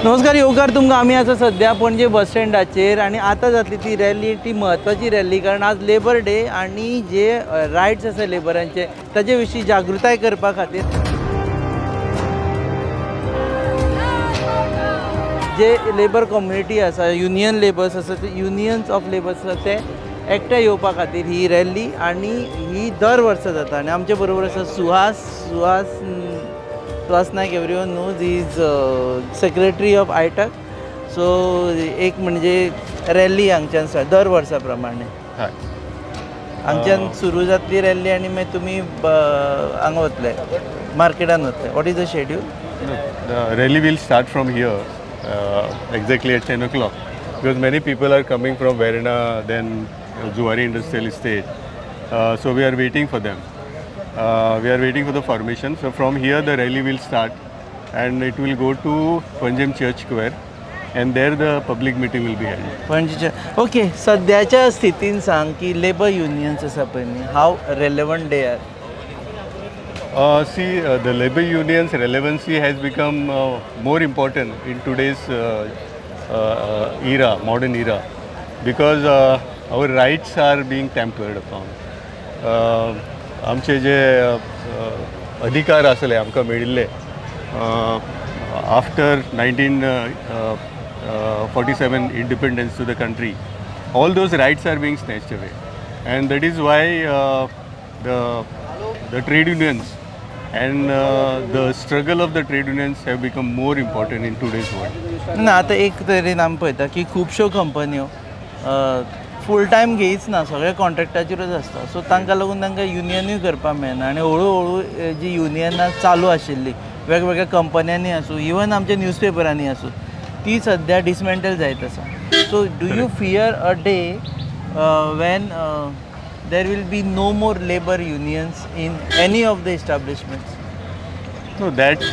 नमस्कार येवकार तुमकां आमी आसा सद्या पणजे बस स्टँडाचेर आनी आतां जातली ती रॅली ती म्हत्वाची रॅली कारण आज लेबर डे आनी जे रायट्स आसा लेबरांचे ताजे विशीं जागृताय करपा खातीर जे लेबर कम्युनिटी आसा युनियन लेबर्स आसा ते युनियन्स ऑफ लेबर्स आसा ते एकठांय येवपा खातीर ही रॅली आनी ही दर वर्सा जाता आनी आमचे बरोबर आसा Suhas Naik everyone knows is secretary of AITUC so एक म्हणजे रॅली हांगच्यान स्टार्ट दर वर्सा प्रमाणे हांगच्यान सुरू जातली रॅली आनी मागीर तुमी हांगा वतले मार्केटान वतले what is the schedule The rally will start from here exactly at 10 o'clock because many people are coming from Verna, then Zuari Industrial Estate. So we are waiting for them. We are waiting for the formation. So from here the rally will start and it will go to Panjim Church Square and there the public meeting will be held. पणजेच्या okay सद्याच्या स्थितीन सांग की labour unions आसा पळय न्ही हाव relevant they are The labor unions relevancy has become more important in today's era, modern era, because our rights are being tampered upon. आमचे जे अधिकार आसले आमकां मेळिल्ले after 1947 independence to the country, all those rights are being snatched away, and that is why the trade unions and the struggle of the trade unions have become more important in today's world. ना आतां एक तरेन आमी पळयता की खुबश्यो कंपन्यो full time घेयच ना सगळे कॉन्ट्रॅक्टाचेरूच आसता सो तांकां लागून तांकां युनियनूय करपाक मेळना आनी हळू हळू जी युनियनां चालू आशिल्ली वेगवेगळ्या कंपन्यांनी आसूं इवन आमच्या न्यूजपेपरांनी आसूं ती सद्या डिसमेंटल जायत आसा so do you fear a day when there will be no more labor unions in any of the establishments? No, that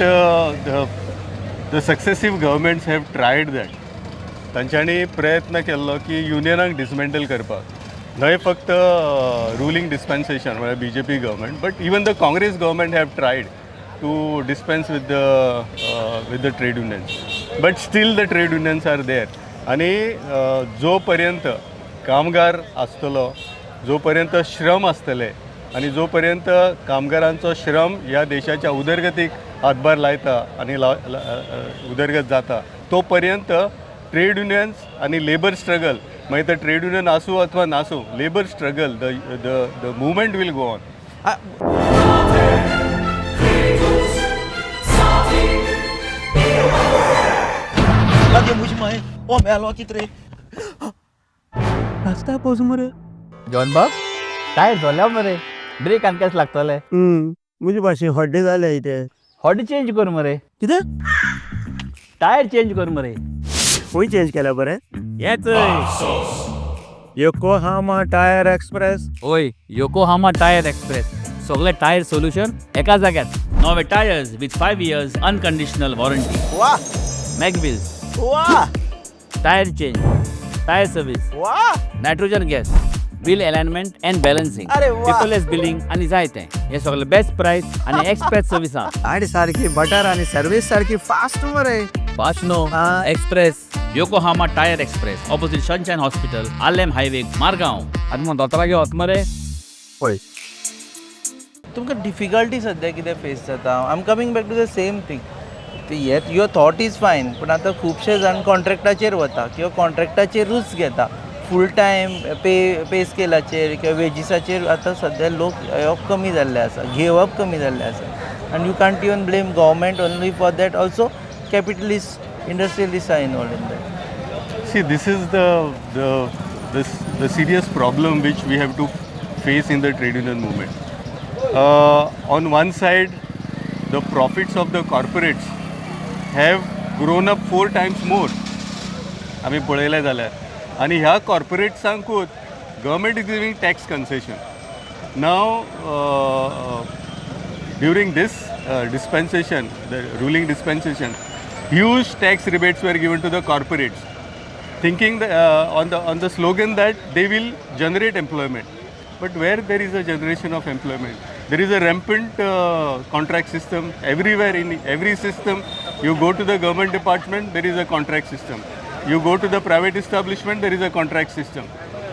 the successive governments have tried that. तांच्यांनी प्रयत्न केल्लो की युनियनाक डिसमेंटल करपाक न्हय फक्त रुलींग डिस्पेन्सेशन म्हळ्यार BJP government but even the Congress government have tried to dispense with the trade unions but still the trade unions are there आनी जो पर्यंत कामगार आसतलो जो पर्यंत श्रम आसतले आनी जो पर्यंत कामगारांचो श्रम ह्या देशाच्या उदरगतीक हातभार लायता आनी उदरगत जाता तो पर्यंत ट्रेड युनियन्स आनी लेबर स्ट्रगल मागीर ते ट्रेड युनियन आसूं अथवा नासूं labour struggle the movement will go on. रास्ता पावस मरे जॉन बाब टायर झाल्या मरे ब्रेक आनी केस लागतले म्हजे भाशेन हड्डे जाले इथे हॉड चेंज कर मरे कितें टायर चेंज कर मरे खंय चेंज केल्या बरें हेच योकोहामा टायर एक्सप्रेस ओय योकोहामा टायर एक्सप्रेस सगळे टायर सोल्युशन एका जाग्यात नवे tyres with 5 years unconditional warranty वा मॅगविल्स वा टायर चेंज टायर सर्विस वा nitrogen gas wheel alignment and balancing अरे वा. पेपरलेस बिलिंग आनी जायते हे सगळे बेस्ट प्राइस आनी एक्सप्रेस सर्विस गाडी सारखी बटर आणि सर्विस सारखी फास्ट मरे फास्ट नो express Yokohama tyre express opposite Sunshine hospital आलेम हायवे मारगांव आनी मग दोतोरागे वच मरे पळय तुमकां डिफिकल्टी सद्या कितें फेस जाता I am coming back to the same thing your thought is fine पूण आतां खुबशे जाण कॉन्ट्रॅक्टाचेर वता किंवा कॉन्ट्रॅक्टाचेरूच घेता फूल टायम पे स्केलाचेर किंवा वेजिसाचेर आतां सद्या लोक कमी जाल्ले आसा घेवप कमी जाल्लें आसा आनी you can't even blame government only for that also capitalist industrialist are involved in that. See, this is the serious problem which we have to face in the trade union movement. On one side, the profits of the corporates have grown up 4 times more. आमी पळयलें जाल्यार आनी ह्या कॉर्पोरेट्सांकूच government is giving tax concession. Now during this dispensation, the ruling dispensation, huge tax rebates were given to the corporates, thinking on the slogan that they will generate employment. But where there is a generation of employment, There is a rampant contract system everywhere. In every system, you go to the government department, there is a contract system. You go to the private establishment, there is a contract system.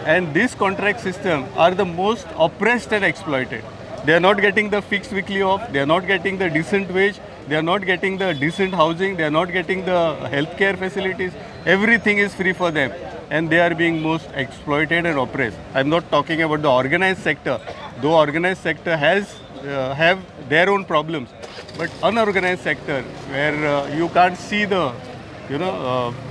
And this contract system are the most oppressed and exploited. They are not getting the fixed weekly off, they are not getting the decent wage, they are not getting the decent housing, they are not getting the healthcare facilities. Everything is free for them, and they are being most exploited and oppressed. I'm not talking about the organized sector, though organized sector has have their own problems, but unorganized sector where you can't see the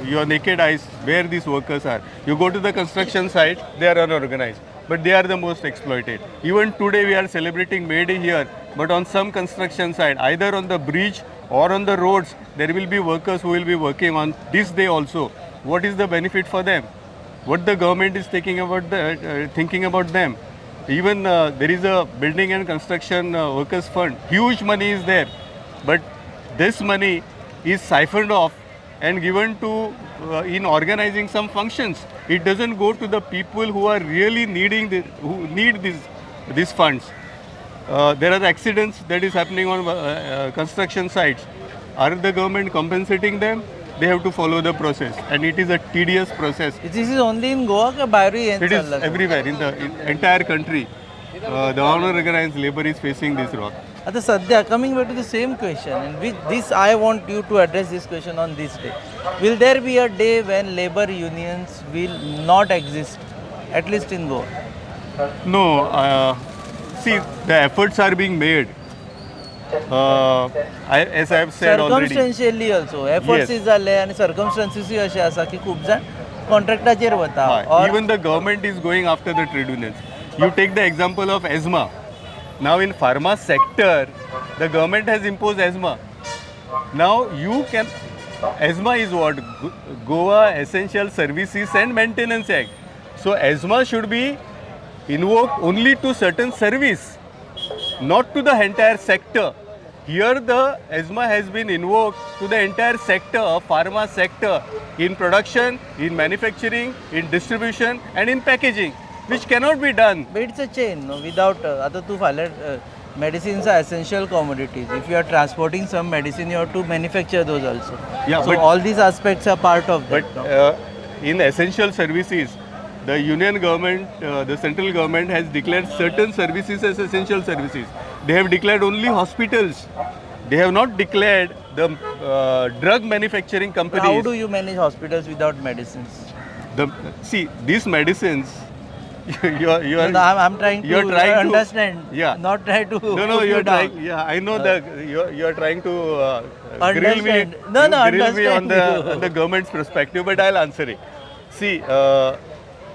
your naked eyes where these workers are. You go to the construction site, they are unorganized, but they are the most exploited. Even today we are celebrating May Day here, but on some construction site, either on the bridge or on the roads, there will be workers who will be working on this day also. What is the benefit for them? What the government is thinking about them? Even there is a building and construction workers fund. Huge money is there, but this money is siphoned off and given to in organizing some functions. It doesn't go to the people who are really who need these funds. There are accidents that is happening on construction sites. Are the government compensating them? They have to follow the process, and it is a tedious process. This is only in Goa or Bahrain? It is everywhere in the entire country. The unorganized labor is facing this rock. आता सध्या coming back to the same question, and with this I want you to address this question on this day. Will there be a day when labor unions will not exist, at least in Goa? No, see, the efforts are being made. As I have said already. Circumstantially also, efforts Yes. is जाले आणि circumstances असे आसा की खूप जाण कॉन्ट्रॅक्टाचेर वता. or Even the government is going after the trade unions. You take the example of ESMA. Now in pharma sector, the government has imposed ESMA. Now you can, ESMA is what? Goa Essential Services and Maintenance Act. So ESMA should be invoked only to certain service, not to the entire sector. Here the ESMA has been invoked to the entire sector, pharma sector, in production, in manufacturing, in distribution and in packaging, which cannot be done. But it's a chain, no? Without आता तू फाल्यां medicines are essential commodities. If you are transporting some medicine, you have to manufacture those also. Yeah, so but- all these aspects are part of that. But no? in essential services, the union government, the central government has declared certain services as essential services. They have declared only hospitals. They have not declared the drug manufacturing companies. How do you manage hospitals without medicines? See, these medicines, you are No, I'm trying to you're trying to understand. Yeah. Not try to. No, put you're you down. trying. Yeah, I know that you're trying to grill me. Understand. No, grill me on understand the government's perspective, but I'll answer it. See,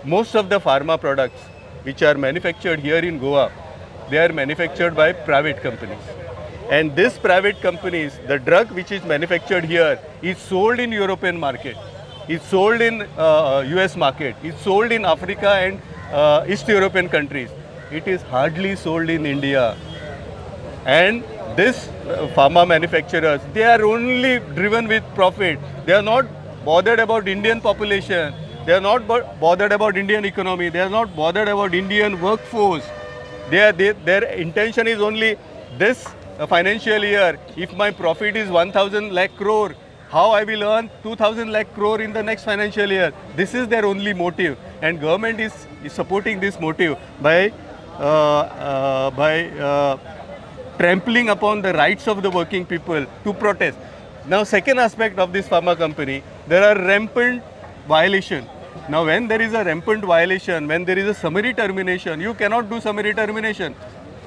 most of the pharma products which are manufactured here in Goa, they are manufactured by private companies. And these private companies, the drug which is manufactured here is sold in European market, is sold in US market, is sold in Africa and East European countries. It is hardly sold in India. And this pharma manufacturers, they are only driven with profit. They are not bothered about Indian population. They are not bothered about Indian economy. They are not bothered about Indian workforce. Their intention is only this financial year. If my profit is 1,000 lakh crore, how I will earn 2,000 lakh crore in the next financial year. This is their only motive, and government is supporting this motive by trampling upon the rights of the working people to protest. Now, second aspect of this pharma company, there are rampant violation. Now, when there is a rampant violation, when there is a summary termination, you cannot do summary termination.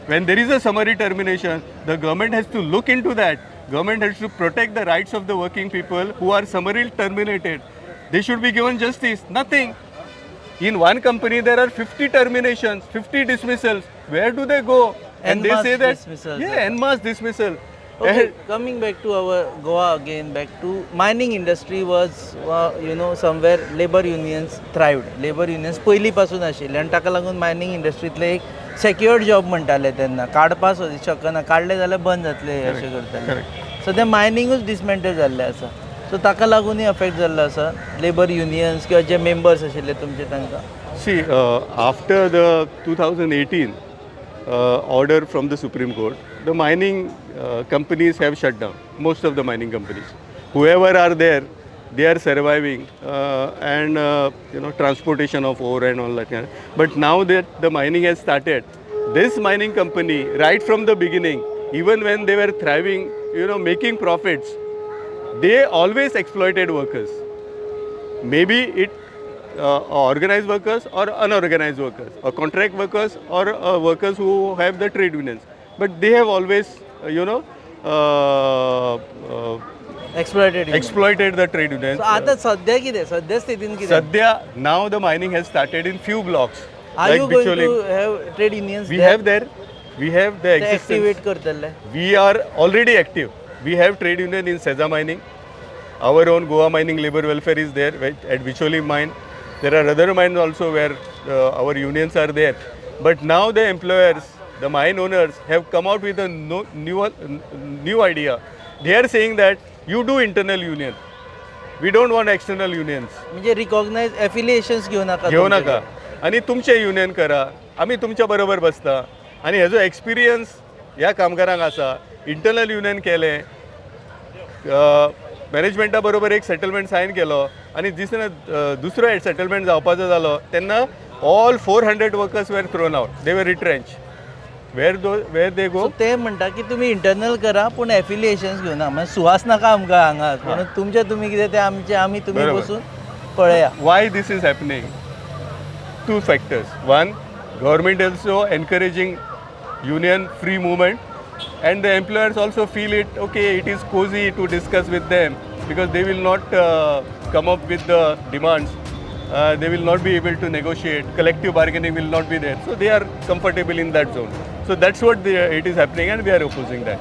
When there is a summary termination, the government has to look into that. Government has to protect the rights of the working people who are summarily terminated. They should be given justice. Nothing. In one company, there are 50 terminations, 50 dismissals. Where do they go? And they En say masse that, dismissals. yeah, en masse dismissal. Okay, coming back to our Goa again, back to mining industry was, somewhere labor unions thrived. Labor unions पहिली पासून आशिल्ले आनी ताका लागून mining इंडस्ट्रींतले एक secured job म्हणटाले तेन्ना काडपाक शकना, काडले जाल्यार बंद जातले अशें करताले. सो तें मायनिंगूच डिसमेंटल जाल्लें आसा. सो ताका लागूनय अफेक्ट जाल्लो आसा लेबर युनियन्स किंवा जे मेंबर्स आशिल्ले तुमचे तांकां. See, after the 2018, order from the Supreme Court, the mining companies have shut down. Most of the mining companies, whoever are there, they are surviving and transportation of ore and all that kind of. But now that the mining has started, this mining company right from the beginning, even when they were thriving, making profits, they always exploited workers. Maybe it organized workers or unorganized workers, or contract workers or workers who have the trade unions. But they have always, exploited exploited the trade unions. सो आता सध्या कितें सध्या स्थितीन कितें Sadhya, now the mining has started in few blocks. Are like you going Bicholim. To have trade unions We have there, we have the existence. Activate करतले We are already active. We have trade union in Seza mining. Our own Goa mining labor welfare is there at Bicholim mine. There are other mines also where our unions are there. But now the employers, the mine owners have come out with a new idea. They are saying that you do internal union. We don't want external unions. म्हणजे recognise एफिलिएशन्स घेऊ नका घेऊ तुमचे. नका आणि तुमचे union करा. आम्ही तुमच्या बरोबर बसता आणि हेजो एक्सपिरियन्स ह्या कामगारांक आसा. इंटरनल युनियन केले, मॅनेजमेंटा बरोबर एक सेटलमेंट सायन केलो आणि दिसना दुसरो सेटलमेंट जावपाचो जालो तेन्ना all 400 workers were thrown out. They were retrenched. Where they go. So ते म्हणटा की तुम्ही इंटरनल करा पूण एफिलिएशन्स घेऊ नका म्हणजे सुवास नाका आमकां हांगा म्हणून तुमचे तुम्ही कितें ते आमचे आमी तुम्ही बरोबर. बसून पळया. Why this is happening? Two factors. One, government also encouraging union free movement, and the employers also feel it it is cozy to discuss with them because they will not come up with the demands. They will not be able to negotiate. Collective bargaining will not be there. So they are comfortable in that zone. So that's what it is happening, and we are opposing that.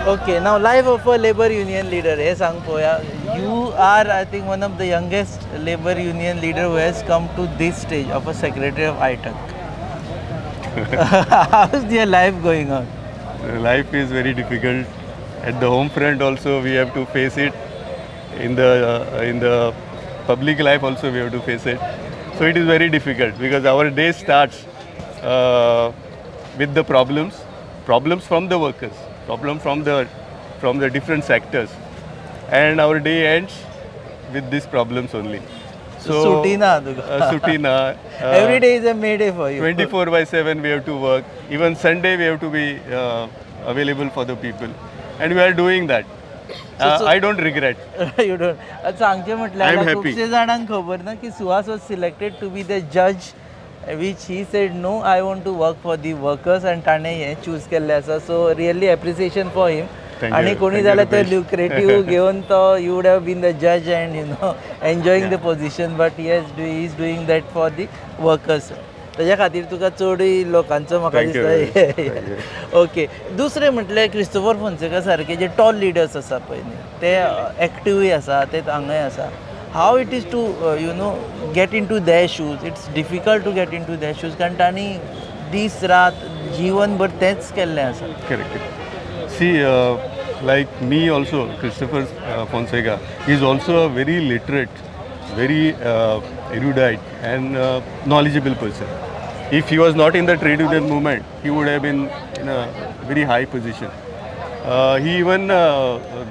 Okay, now life of a labor union leader. हे सांग पळोवया. You are, I think, one of the youngest labor union leader who has come to this stage of a secretary of ITUC. How is your life going on? Life is very difficult. At the home front also we have to face it. In the public life also we have to face it. So it is very difficult because our day starts with the problems from the workers, problem from the different sectors, and our day ends with these problems only. So सुटी ना तुका. suti na. Every day is a May Day for you. 24/7 we have to work. Even Sunday we have to be available for the people, and we are doing that. So- I don't regret. You don't. सांगचे म्हटल्यार I am happy. खुबशे जाणांक खबर ना की Suhas was selected to be the judge which he said no, I want to work for the workers and ताणे हे choose केल्ले आसा. So really appreciation for him. Thank आणि you. कोणी Thank जाल्यार you, तो Rupesh. ल्युक्रेटिव्ह घेवन तो you would have been the जज and enjoying the position but he is doing that for the workers. तेज्या खातीर तुका चडूय लोकांचो म्हाका Thank you, दिसता. ओके. दुसरें म्हटल्यार क्रिस्तोफर फोन्सेका सारके जे टॉल लिडर्स आसा पळय न्ही ते एक्टिवूय आसा ते हांगाय आसा. How it is to get into their shoes. It's difficult to get into their shoes कारण तांणी दीस रात जीवनभर तेंच केल्लें आसा. Correct. See, like me also, Christopher Fonseca is also a very literate, very erudite and knowledgeable person. If he was not in the trade union movement, he would have been in a very high position. He even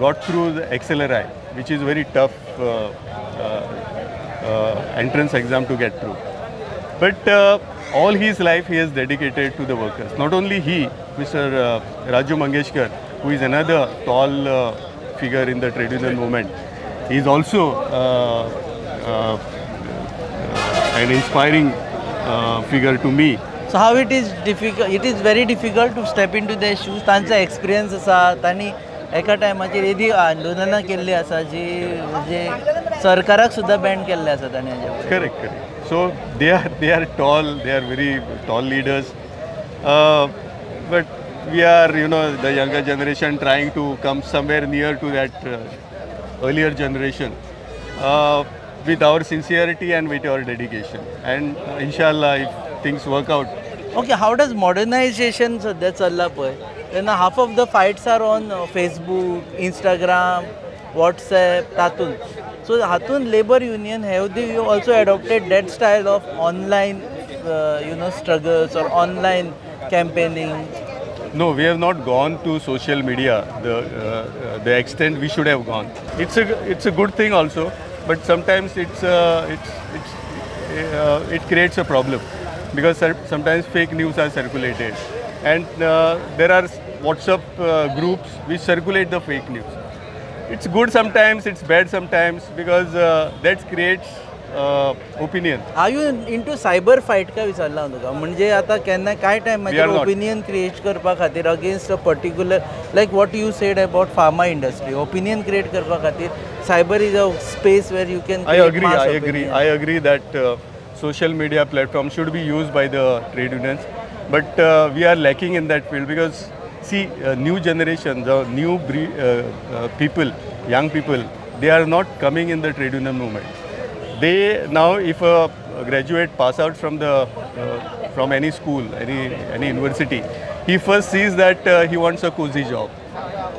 got through the XLRI, which is very tough entrance exam to get through. But all his life he has dedicated to the workers. Not only he, Mr. Raju Mangeshkar, who is another tall figure in the trade union movement, he is also an inspiring figure to me. So how it is difficult. It is very difficult to step into their shoes. तांचो experience आसा. तांणी एका टायमाचेर येदी आंदोलनां केल्लीं आसा जी जे सरकाराक सुद्दां ban केल्लें आसा ताणें हाजे Correct. So they are tall, they are very tall leaders. But we are, the younger generation trying to come somewhere near to that earlier generation with our sincerity and with our dedication. And inshallah, if things work out. Okay, how does modernisation सध्या चल्लां पळय तेन्ना half of the fights are on Facebook, Instagram, WhatsApp तातूंत. So हातूंत labour union have they you also adopted that style of online struggles or online campaigning? No, we have not gone to social media the extent we should have gone. It's a good thing also, but sometimes it creates a problem because sometimes fake news are circulated, and there are WhatsApp groups which circulate the fake news. It's good sometimes, it's bad sometimes because that creates opinion. Are you into cyber fight काय विचारला हांव तुका? म्हणजे आतां केन्ना कांय टायमाचेर not. Opinion create करपा खातीर against a particular like what you said about pharma industry, opinion create करपा खातीर cyber is a space where you can I agree that social media platform should be used by the trade unions, but we are lacking in that field because see, new generation, the new people, young people, they are not coming in the trade union movement. They now, if a graduate pass out from any school, any university, he first sees that he wants a cozy job,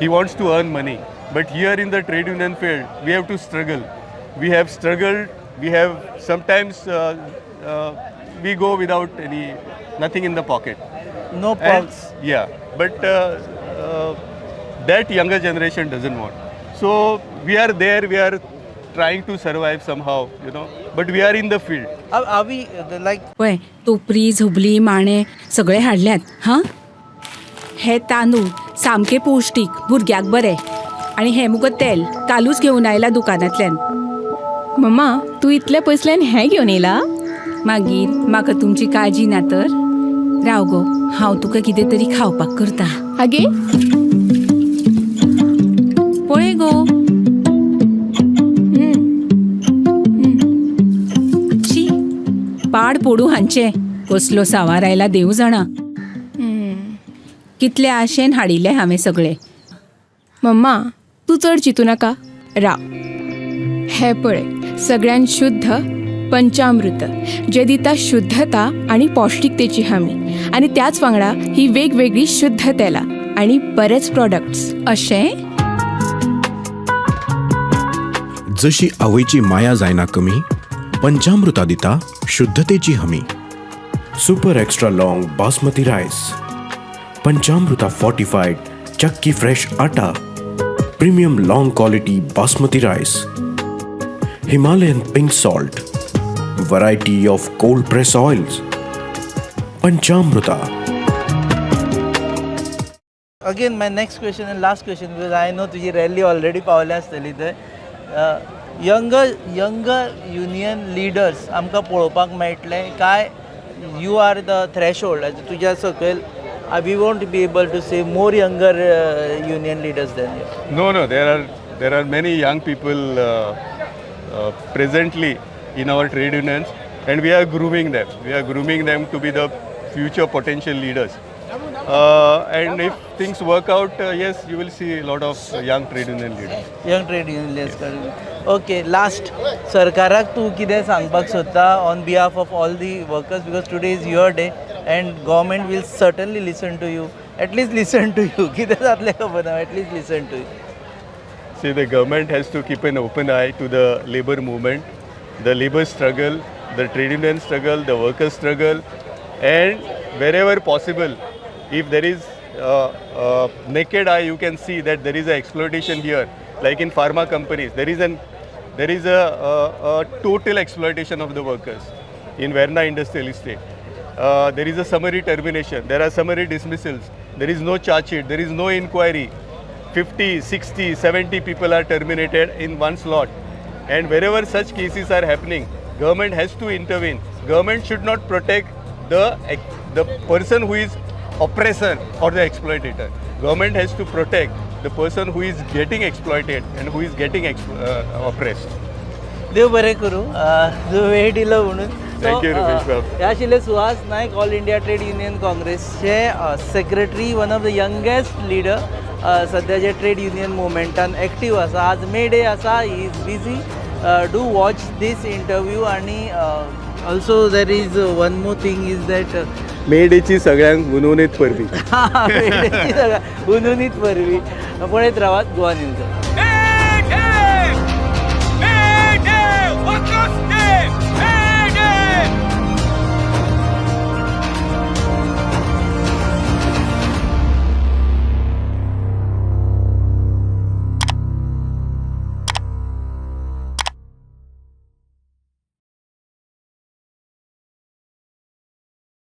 he wants to earn money. But here in the trade union field, we have to struggle. We have struggled. We have sometimes we go without nothing in the pocket. No polls. Yeah, but that younger generation doesn't want. So we are there. We are trying to survive somehow, but we are in the field. Are we like पळय टोपरी झुबली माणे सगळे हाडल्यात हां. हे तांदूळ सामके पौश्टीक, भुरग्याक बरे. आनी हे मुगो तेल कालूच घेवन आयला दुकानांतल्यान. मम्मा तू इतल्या पयसल्यान हें घेवन येयला? मागीर म्हाका तुमची काळजी ना तर? राव गो, हांव तुका कितें तरी खावपाक करता. आगे पळय गो. शी, पाड पडू हांचे. कसलो सावार आयला देव जाणा. कितले आशेन हाडिल्ले हांवें सगळे. मम्मा तू चड चिंतू नाका. राव हे पळय सगळ्यान शुद्ध पंचामृत जे दिता शुद्धता आणि पौष्टिकतेची हमी, आणि त्याच वांगडा ही वेगवेगळी शुद्ध तेलां आणि बरेच प्रोडक्ट्स अशें जशी आवयची माया जायना कमी, पंचामृता दिता शुद्धतेची हमी. Super extra long basmati rice, Panchamruta fortified chakki fresh atta, premium long quality basmati rice, Himalayan pink salt, variety of cold press oils, Panchamruta. Again my next question and last question, because I know तुजी रॅली ऑलरेडी पावले आसतली थंय. Younger union leaders आमकां पळोवपाक मेळटले काय? You are the threshold, तुज्या सकयल we won't be able to see more younger union leaders than you? No, there are many young people presently in our trade unions, and we are grooming them. We are grooming them to be the future potential leaders. And if things work out, yes, you will see a lot of young trade union leaders. Young trade union. Okay, last सरकाराक तूं कितें सांगपाक सोदता on behalf of all the workers, because today is your day and government will certainly listen to you, at least listen to you. कितें जातलें खबर ना, at least listen to you. See, the government has to keep an open eye to the labor movement, the labor struggle, the trade union struggle, the worker struggle, and wherever possible, if there is naked eye, you can see that there is a exploitation here. Like in pharma companies, there is a total exploitation of the workers in Verna Industrial Estate. There is a summary termination, there are summary dismissals, there is no charge sheet, there is no inquiry. 50, 60, 70 people are terminated in one slot. And wherever such cases are happening, government has to intervene. Government should not protect the person who is oppressor or the exploitator. Government has to protect the person who is getting exploited and who is getting oppressed. देव बरें करूं जो वेळ दिलो म्हणून. Thank you, Rupesh Bab. हे आशिल्ले Suhas Naik, all India trade union काँग्रेसचे secretary, one of the youngest leader सध्या जे ट्रेड युनियन मुवमेंटान एक्टीव आसा. आज मे डे आसा, he is busy. Do watch this interview. आणि also there is one more thing is that May डेची सगळ्यांक उनवणीत परबी. उनुनीत परवी पळयत रावात गोवा न्यूज.